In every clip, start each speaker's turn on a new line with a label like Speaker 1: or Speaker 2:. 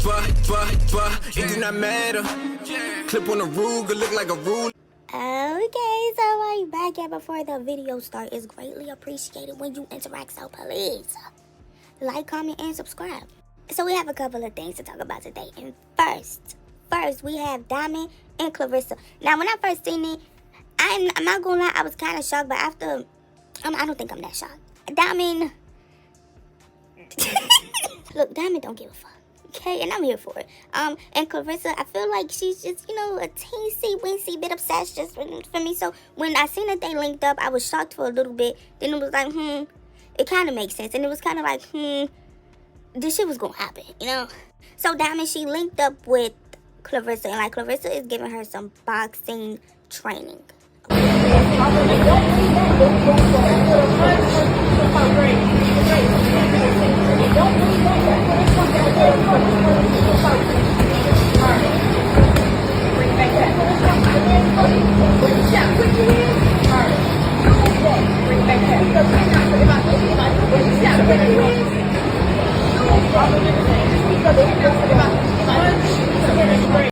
Speaker 1: It do not matter. Clip on a Ruger, look like a rule.
Speaker 2: Okay, so while you back at before the video start, it's greatly appreciated when you interact, so please like, comment, and subscribe. So we have a couple of things to talk about today. And first we have Diamond and Clarissa. Now, when I first seen it, I'm not gonna lie, I was kind of shocked, but after, I don't think I'm that shocked. Diamond, look, Diamond don't give a fuck. Okay, and I'm here for it. And Clarissa, I feel like she's just, you know, a teensy-weensy bit obsessed just for me. So when I seen that they linked up, I was shocked for a little bit. Then it was like, it kind of makes sense. And it was kind of like, this shit was gonna happen, you know? So Diamond, she linked up with Clarissa, and like Clarissa is giving her some boxing training.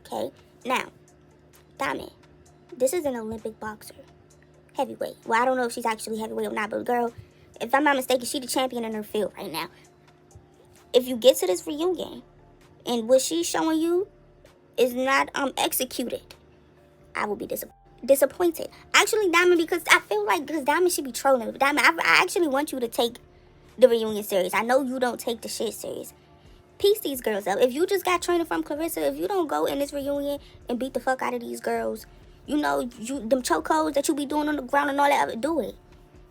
Speaker 2: Okay, now, Diamond, this is an Olympic boxer, heavyweight. Well, I don't know if she's actually heavyweight or not, but girl, if I'm not mistaken, she's the champion in her field right now. If you get to this reunion and what she's showing you is not executed, I will be disappointed. Actually, Diamond, because I feel like, because Diamond should be trolling. Diamond, I actually want you to take the reunion serious. I know you don't take the shit serious. Piece these girls up. If you just got training from Clarissa, if you don't go in this reunion and beat the fuck out of these girls, you know, them chokeholds that you be doing on the ground and all that, do it.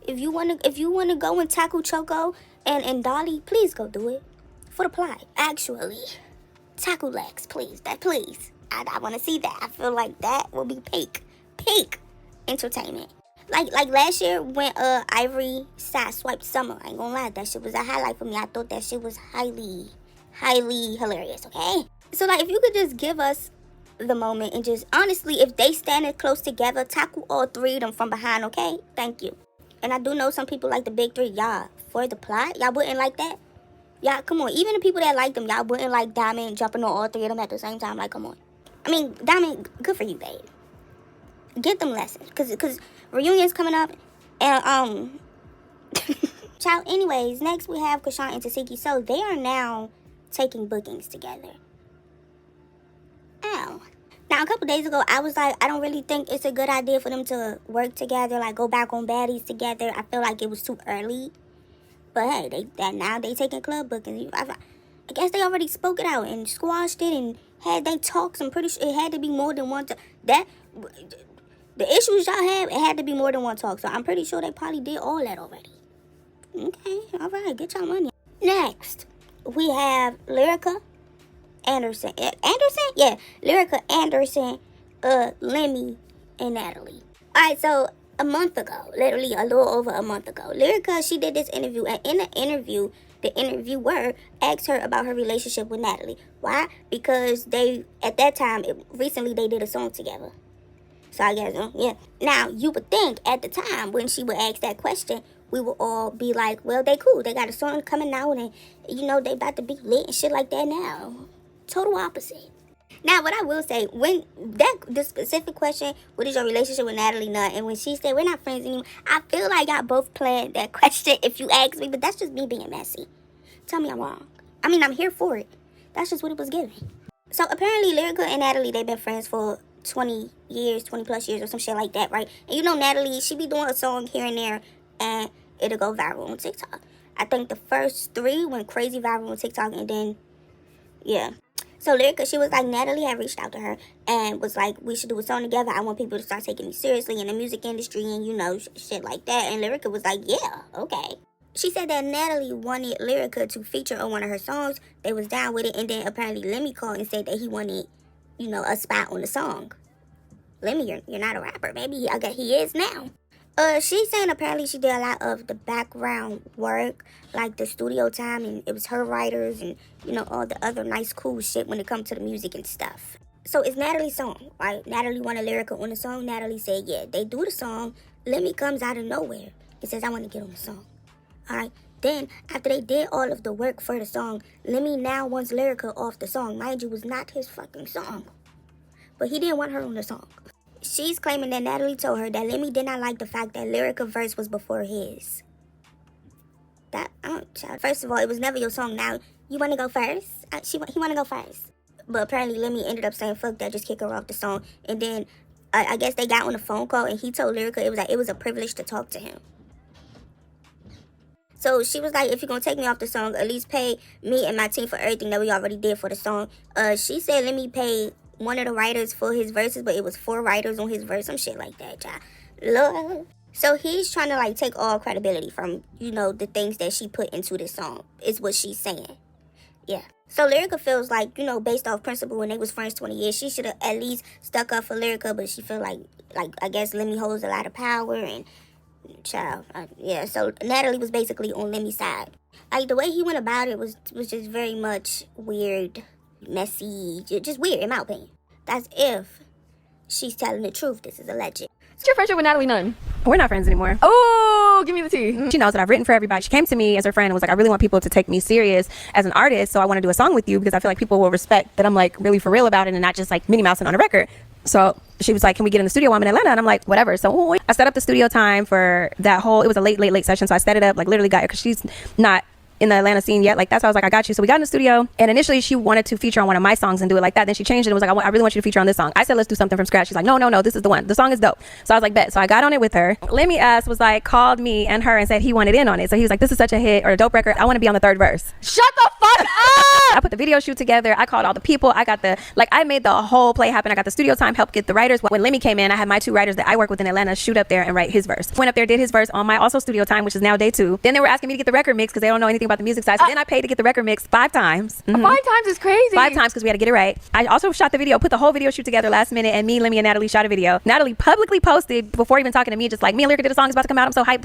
Speaker 2: If you wanna go and tackle Choco and Dolly, please go do it. For the plot, actually. Tackle legs, please. Please. I want to see that. I feel like that will be peak entertainment. Like last year when Ivory swiped Summer. I ain't gonna lie, that shit was a highlight for me. I thought that shit was highly hilarious, okay? So like, if you could just give us the moment and just, honestly, if they standing close together, tackle all three of them from behind, okay? Thank you. And I do know some people like the big three. Y'all, for the plot, y'all wouldn't like that? Y'all, come on. Even the people that like them, y'all wouldn't like Diamond jumping on all three of them at the same time. Like, come on. I mean, Diamond, good for you, babe. Get them lessons. Because reunion's coming up. And, child, anyways, next we have Chrisean and Tesehki. So they are now taking bookings together. Ow. Now, a couple days ago, I was like, I don't really think it's a good idea for them to work together, like go back on baddies together. I feel like it was too early. But hey, now they taking club bookings. I guess they already spoke it out and squashed it and had they talks. I'm pretty sure it had to be more than one. The issues y'all have, it had to be more than one talk. So I'm pretty sure they probably did all that already. Okay, all right, get y'all money. Next, we have Lyrica. Anderson? Yeah, Lyrica, Anderson, Limmy, and Natalie. Alright, so a month ago, literally a little over a month ago, Lyrica, she did this interview, and in the interview, the interviewer asked her about her relationship with Natalie. Why? Because they, at that time, recently they did a song together. So I guess, yeah. Now, you would think at the time when she would ask that question, we would all be like, well, they cool. They got a song coming out, and, you know, they about to be lit and shit like that now. Total opposite. Now, what I will say, when the specific question, what is your relationship with Natalie Nunn? And when she said, we're not friends anymore, I feel like y'all both planned that question, if you ask me. But that's just me being messy. Tell me I'm wrong. I mean, I'm here for it. That's just what it was giving. So, apparently, Lyrica and Natalie, they've been friends for 20 plus years or some shit like that, right? And you know, Natalie, she be doing a song here and there, and it'll go viral on TikTok. I think the first 3 went crazy viral on TikTok, and then, yeah. So Lyrica, she was like, Natalie had reached out to her and was like, we should do a song together. I want people to start taking me seriously in the music industry and, you know, shit like that. And Lyrica was like, yeah, okay. She said that Natalie wanted Lyrica to feature on one of her songs. They was down with it. And then apparently Limmy called and said that he wanted, you know, a spot on the song. Limmy, you're not a rapper, baby. I guess he is now. She's saying apparently she did a lot of the background work, like the studio time, and it was her writers and, you know, all the other nice, cool shit when it comes to the music and stuff. So it's Natalie's song, right? Natalie wanted Lyrica on the song. Natalie said, yeah, they do the song. Limmy comes out of nowhere and says, I want to get on the song. All right? Then, after they did all of the work for the song, Limmy now wants Lyrica off the song. Mind you, it was not his fucking song. But he didn't want her on the song. She's claiming that Natalie told her that Limmy did not like the fact that Lyrica verse was before his. First of all, it was never your song. Now, you want to go first? He want to go first. But apparently, Limmy ended up saying, fuck that, just kick her off the song. And then, I guess they got on a phone call, and he told Lyrica it was a privilege to talk to him. So she was like, if you're going to take me off the song, at least pay me and my team for everything that we already did for the song. She said, let me pay one of the writers for his verses, but it was 4 writers on his verse, some shit like that, y'all. Lord. So he's trying to, like, take all credibility from, you know, the things that she put into this song, is what she's saying. Yeah. So Lyrica feels like, you know, based off principle, when they was friends 20 years, she should have at least stuck up for Lyrica, but she feel like I guess Limmy holds a lot of power, and child, yeah, so Natalie was basically on Limmy's side. Like, the way he went about it was just very much weird, messy, just weird, in my opinion. That's if she's telling the truth. This is alleged.
Speaker 3: What's your friendship with Natalie Nunn?
Speaker 4: We're not friends anymore.
Speaker 3: Oh, give me the tea.
Speaker 4: She knows that I've written for everybody. She came to me as her friend and was like, I really want people to take me serious as an artist, so I want to do a song with you because I feel like people will respect that I'm like really for real about it and not just like Minnie Mousing on a record. So she was like, can we get in the studio while I'm in Atlanta? And I'm like, whatever. So I set up the studio time for that whole, it was a late session. So I set it up, like literally got her, because she's not in the Atlanta scene yet. Like, that's why I was like, I got you. So we got in the studio, and initially she wanted to feature on one of my songs and do it like that. Then she changed it and was like, I really want you to feature on this song. I said, let's do something from scratch. She's like, no, this is the one. The song is dope. So I was like, bet. So I got on it with her. Limmy called me and her and said he wanted in on it. So he was like, this is such a hit or a dope record. I want to be on the 3rd verse.
Speaker 3: Shut the fuck up!
Speaker 4: I put the video shoot together. I called all the people. I got I made the whole play happen. I got the studio time, helped get the writers. When Limmy came in, I had my 2 writers that I work with in Atlanta shoot up there and write his verse. Went up there, did his verse on my also studio time, which is now day 2. Then they were asking me to get the record mix because they don't know anything about the music side. So then I paid to get the record mix 5 times.
Speaker 3: 5 times is crazy.
Speaker 4: 5 times because we had to get it right. I also shot the video, put the whole video shoot together last minute, and me, Limmy, and Natalie shot a video. Natalie publicly posted before even talking to me, just like, me and Lyrica did a song, it's about to come out, I'm so hyped,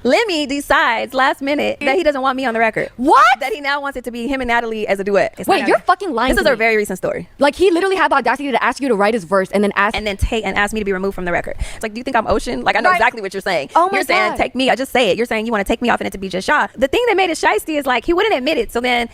Speaker 4: Limmy decides last minute that he doesn't want me on the record.
Speaker 3: What?
Speaker 4: That he now wants it to be him and Natalie as a duet.
Speaker 3: Wait, you're fucking lying.
Speaker 4: This is a very recent story.
Speaker 3: Like, he literally had the audacity to ask you to write his verse and then
Speaker 4: ask me to be removed from the record. It's like, do you think I'm Ocean? Like, I know exactly what you're saying.
Speaker 3: Oh my
Speaker 4: You're saying
Speaker 3: God.
Speaker 4: take me. I just say it. You're saying you want to take me off and it to be just Shaw. The thing that made it shiesty is like he wouldn't admit it. So then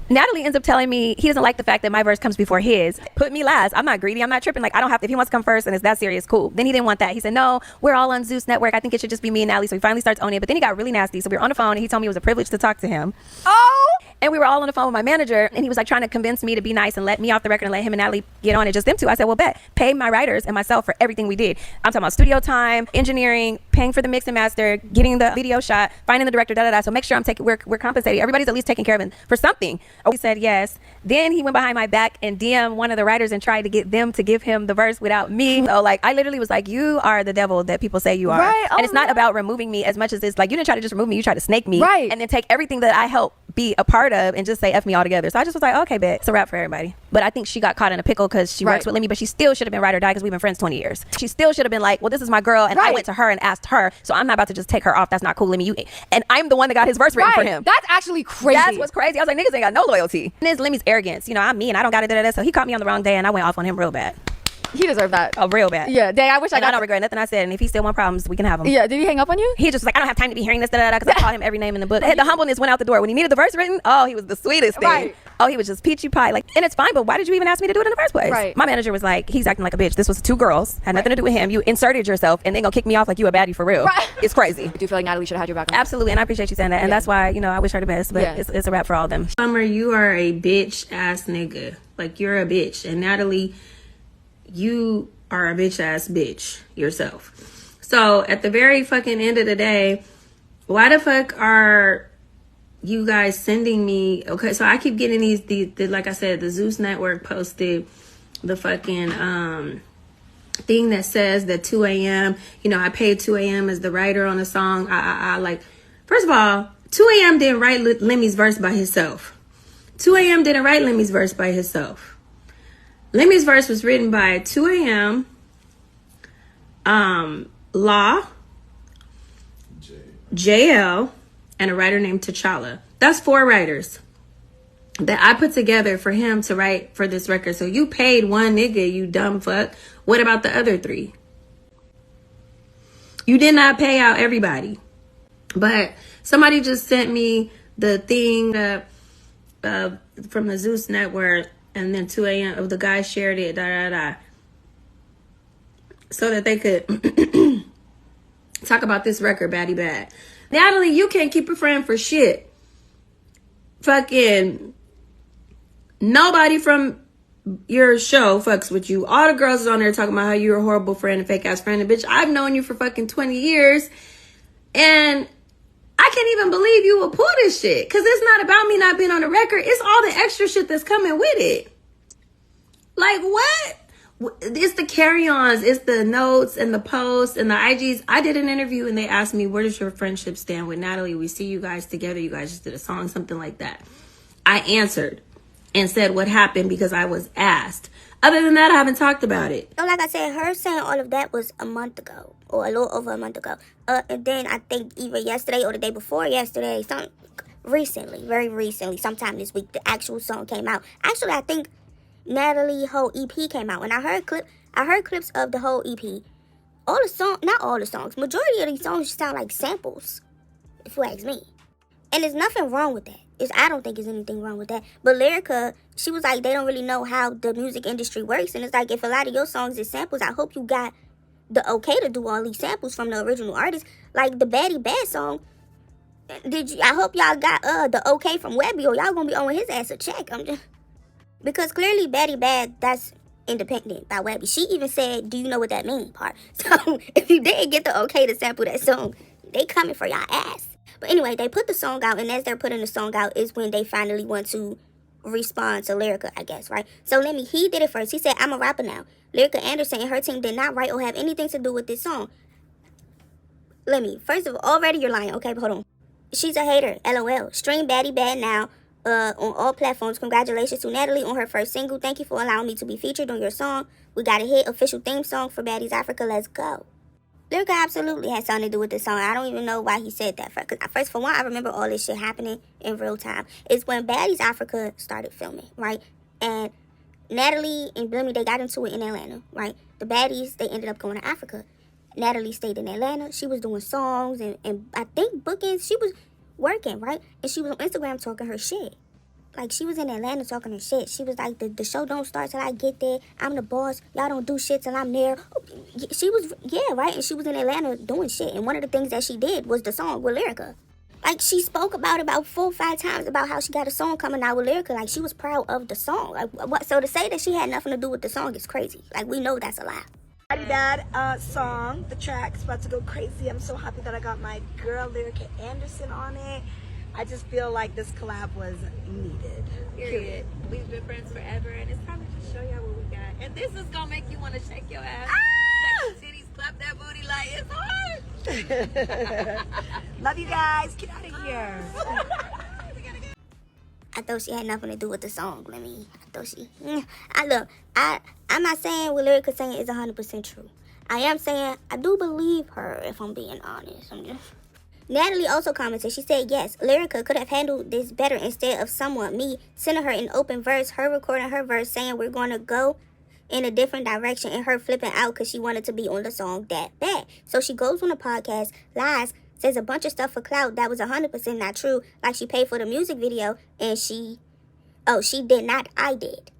Speaker 4: Natalie ends up telling me he doesn't like the fact that my verse comes before his. Put me last. I'm not greedy. I'm not tripping. Like, I don't have to. If he wants to come first and it's that serious, cool. Then he didn't want that. He said, no, we're all on Zeus Network. I think it should just be me and Natalie. So he finally starts owning it. But then he got really nasty. So we were on the phone and he told me it was a privilege to talk to him.
Speaker 3: Oh!
Speaker 4: And we were all on the phone with my manager, and he was like trying to convince me to be nice and let me off the record and let him and Natalie get on it, just them 2. I said, well, bet. Pay my writers and myself for everything we did. I'm talking about studio time, engineering, paying for the mix and master, getting the video shot, finding the director, So make sure we're compensating. Everybody's at least taking care of him for something. He said yes. Then he went behind my back and DM'd one of the writers and tried to get them to give him the verse without me. So like, I literally was like, you are the devil that people say you are.
Speaker 3: Right.
Speaker 4: And it's not about removing me as much as it's like, you didn't try to just remove me, you tried to snake me.
Speaker 3: Right.
Speaker 4: And then take everything that I helped be a part of and just say F me altogether. So I just was like, okay, bet. It's a wrap for everybody. But I think she got caught in a pickle because she works with Limmy, but she still should have been ride or die because we've been friends 20 years. She still should have been like, well, this is my girl, and I went to her and asked her, so I'm not about to just take her off. That's not cool, Limmy. And I'm the one that got his verse written for him.
Speaker 3: That's actually crazy.
Speaker 4: That's what's crazy. I was like, niggas ain't got no loyalty. And it's Limmy's arrogance. You know, I'm me and I don't got it. So he caught me on the wrong day and I went off on him real bad.
Speaker 3: He deserved that.
Speaker 4: Oh, real bad.
Speaker 3: Yeah, Day, I wish I
Speaker 4: don't regret nothing I said. And if he still want problems, we can have them.
Speaker 3: Yeah, did he hang up on you?
Speaker 4: He just was like, I don't have time to be hearing this, because I called him every name in the book. The humbleness went out the door. When he needed the verse written, oh, he was the sweetest thing.
Speaker 3: Right.
Speaker 4: Oh, he was just peachy pie. Like, and it's fine, but why did you even ask me to do it in the first place?
Speaker 3: Right.
Speaker 4: My manager was like, he's acting like a bitch. This was 2 girls. Had nothing to do with him. You inserted yourself and then gonna kick me off like you a baddie for real. Right. It's crazy.
Speaker 3: Do you feel like Natalie should have had your back?
Speaker 4: Absolutely, and I appreciate you saying that. And that's why, you know, I wish her the best, but it's a wrap for all of them.
Speaker 5: Summer, you are a bitch ass nigga. Like, you're a bitch. And Natalie, you are a bitch ass bitch yourself. So at the very fucking end of the day, why the fuck are you guys sending me? Okay, so I keep getting the like I said, the Zeus Network posted the fucking thing that says that 2 a.m. You know, I paid 2 a.m. as the writer on the song. I like, first of all, 2 a.m. didn't write Limmy's verse by himself. 2 a.m. didn't write Limmy's verse by himself. Limmy's verse was written by 2 a.m. Law, JL, and a writer named T'Challa. That's 4 writers that I put together for him to write for this record. So you paid one nigga, you dumb fuck. What about the other 3? You did not pay out everybody. But somebody just sent me the thing from the Zeus Network, and then 2 a.m. of the guy shared it, so that they could talk about this record, Baddie Bad. Natalie, you can't keep a friend for shit. Fucking nobody from your show fucks with you. All the girls is on there talking about how you're a horrible friend and fake ass friend. And bitch, I've known you for fucking 20 years. And I can't even believe you will pull this shit. Because it's not about me not being on the record. It's all the extra shit that's coming with it. Like, what? It's the carry-ons. It's the notes and the posts and the IGs. I did an interview and they asked me, where does your friendship stand with Natalie? We see you guys together. You guys just did a song, something like that. I answered and said what happened because I was asked. Other than that, I haven't talked about it.
Speaker 2: So like I said, her saying all of that was a month ago, or a little over a month ago. And then I think either yesterday or the day before yesterday, very recently, sometime this week, the actual song came out. Actually, I think Natalie whole EP came out, and I heard clips of the whole EP. All the songs, not all the songs, majority of these songs sound like samples, if you ask me. And there's nothing wrong with that. I don't think there's anything wrong with that. But Lyrica, she was like, they don't really know how the music industry works. And it's like, if a lot of your songs is samples, I hope you got the okay to do all these samples from the original artist. Like the Baddie Bad song, I hope y'all got the okay from Webby, or y'all gonna be owing his ass a check. Because clearly Baddie Bad, that's independent by Webby. She even said, do you know what that means part? So if you didn't get the okay to sample that song, they coming for y'all ass. But anyway, they put the song out, and as they're putting the song out is when they finally want to respond to Lyrica, I guess, right? So Limmy, he did it first. He said, I'm a rapper now. Lyrica Anderson and her team did not write or have anything to do with this song. Limmy, first of all, already you're lying. Okay, but hold on. She's a hater, LOL. Stream Baddie Bad now on all platforms. Congratulations to Natalie on her first single. Thank you for allowing me to be featured on your song. We got a hit official theme song for Baddie's Africa. Let's go. Lyrica absolutely has something to do with this song. I don't even know why he said that. First, for one, I remember all this shit happening in real time. It's when Baddie's Africa started filming, right? And Natalie and Limmy, they got into it in Atlanta, right? The baddies, they ended up going to Africa. Natalie stayed in Atlanta. She was doing songs and I think bookings. She was working, right? And she was on Instagram talking her shit. Like, she was in Atlanta talking her shit. She was like, the show don't start till I get there. I'm the boss. Y'all don't do shit till I'm there. She was, yeah, right? And she was in Atlanta doing shit. And one of the things that she did was the song with Lyrica. Like, she spoke about it about 4 or 5 times about how she got a song coming out with Lyrica. Like, she was proud of the song. Like, what? So to say that she had nothing to do with the song is crazy. Like, we know that's a lie.
Speaker 6: Baddie Bad song, the track's about to go crazy. I'm so happy that I got my girl Lyrica Anderson on it. I just feel like this collab was needed.
Speaker 7: Period. We've been friends forever, and it's time to just show y'all what we got. And this is gonna make you want to shake your ass, shake your titties, clap that booty like it's hard.
Speaker 6: Love you guys. Get out of here.
Speaker 2: I thought she had nothing to do with the song, Limmy. I thought she... I'm not saying what Lyrica saying is 100% true. I am saying I do believe her, if I'm being honest. Natalie also commented, she said, yes, Lyrica could have handled this better instead of me sending her an open verse, her recording her verse saying we're going to go in a different direction, and her flipping out because she wanted to be on the song that bad. So she goes on a podcast, lies, says a bunch of stuff for clout that was 100% not true, like she paid for the music video, and she did not, I did.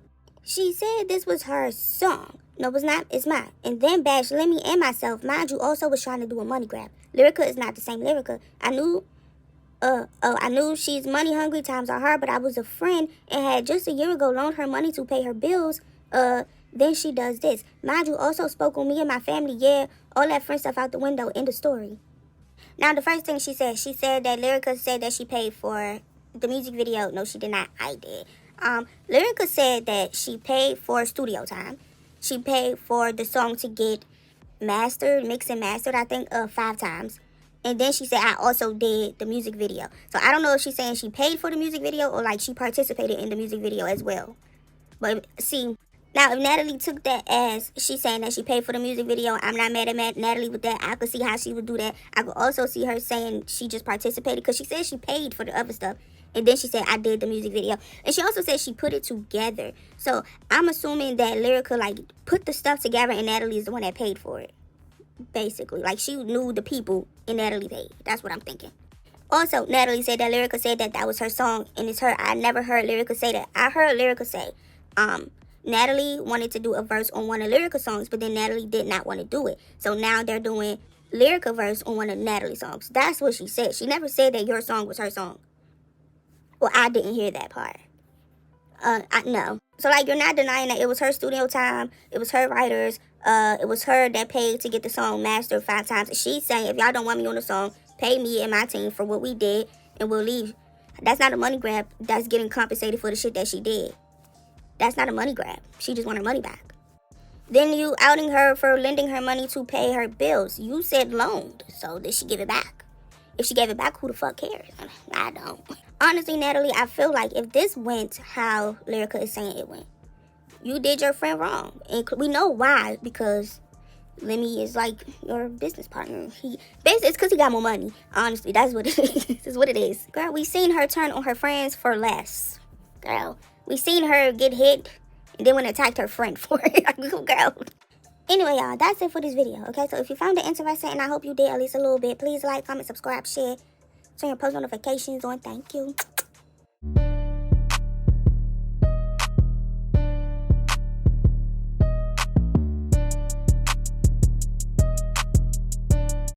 Speaker 2: She said this was her song. No, it's not. It's mine. And then bashed Limmy and myself. Mind you, also was trying to do a money grab. Lyrica is not the same Lyrica. I knew she's money hungry, times are hard, but I was a friend and had just a year ago loaned her money to pay her bills. Then she does this. Mind you, also spoke on me and my family. Yeah, all that friend stuff out the window. End of story. Now, the first thing she said that Lyrica said that she paid for the music video. No, she did not. I did. Lyrica said that she paid for studio time. She paid for the song to get mixed and mastered, I think, 5 times. And then she said, I also did the music video. So I don't know if she's saying she paid for the music video or like she participated in the music video as well. But see, now if Natalie took that as she's saying that she paid for the music video, I'm not mad at Natalie with that. I could see how she would do that. I could also see her saying she just participated because she said she paid for the other stuff. And then she said, I did the music video. And she also said she put it together. So I'm assuming that Lyrica, like, put the stuff together and Natalie is the one that paid for it. Basically. Like, she knew the people and Natalie paid. That's what I'm thinking. Also, Natalie said that Lyrica said that that was her song, and it's her. I never heard Lyrica say that. I heard Lyrica say, Natalie wanted to do a verse on one of Lyrica's songs, but then Natalie did not want to do it. So now they're doing Lyrica verse on one of Natalie's songs. That's what she said. She never said that your song was her song. Well, I didn't hear that part. No. So, like, you're not denying that it was her studio time. It was her writers. It was her that paid to get the song mastered 5 times. And she's saying, if y'all don't want me on the song, pay me and my team for what we did, and we'll leave. That's not a money grab. That's getting compensated for the shit that she did. That's not a money grab. She just want her money back. Then you outing her for lending her money to pay her bills. You said loaned. So did she give it back? If she gave it back, who the fuck cares? I don't. Honestly, Natalie, I feel like if this went how Lyrica is saying it went, you did your friend wrong. And we know why, because Limmy is like your business partner. Basically, it's because he got more money. Honestly, that's what it is. It's what it is. Girl, we seen her turn on her friends for less. Girl, we seen her get hit and then went and attacked her friend for it. Girl. Anyway, y'all, that's it for this video, okay? So if you found it interesting, and I hope you did at least a little bit, please like, comment, subscribe, share, turn your post notifications on. Thank you.